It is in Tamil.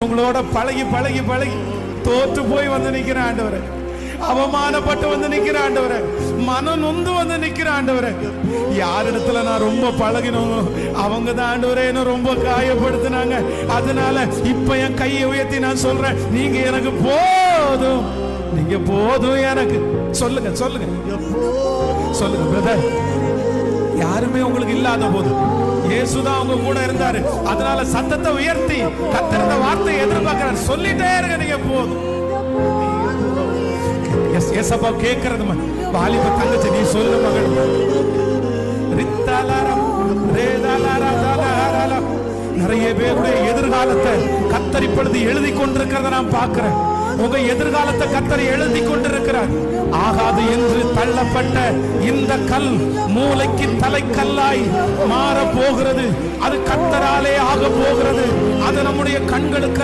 உங்களோட பழகி பழகி பழகி தோற்று போய் வந்து நிக்கிற ஆண்டவரே, அவமானப்பட்டு வந்து நிக்கிற ஆண்டவரே, மனம் நொந்து வந்து நிக்கிற ஆண்டவரே, யாரிடத்துல நான் ரொம்ப பழகினோம் அவங்க தான் ஆண்டவரே என்ன ரொம்ப காயப்படுத்தினாங்க. அதனால இப்ப என் கையை உயர்த்தி நான் சொல்றேன், நீங்க எனக்கு போதும், நீங்க போதும் எனக்கு. சொல்லுங்க சொல்லுங்க சொல்லுங்க பிரதர். யாருமே உங்களுக்கு இல்லாத போது இயேசுதான் உங்க கூட இருந்தாரு. அதனால சத்தத்தை உயர்த்தி கர்த்தர் வார்த்தையை எதிர்பார்க்கிறார். சொல்லிட்டே இருங்க, நீங்க போதும். ஏசப்பா கேட்கறது வாலிப தங்கச்சி, நீ சொல்லு மகள். நிறைய பேருடைய எதிர்காலத்தை கர்த்தர் இப்பொழுது எழுதி கொண்டிருக்கிறத நான் பார்க்கிறேன். உங்க எதிர்காலத்தை கர்த்தர் எழுதி கொண்டிருக்கிறார். ஆகாது என்று தள்ளப்பட்ட இந்த கல் மூளைக்கு தலைக்கல்லாய் மாற போகிறது. அது கர்த்தராலே ஆக போகிறது. அது நம்முடைய கண்களுக்கு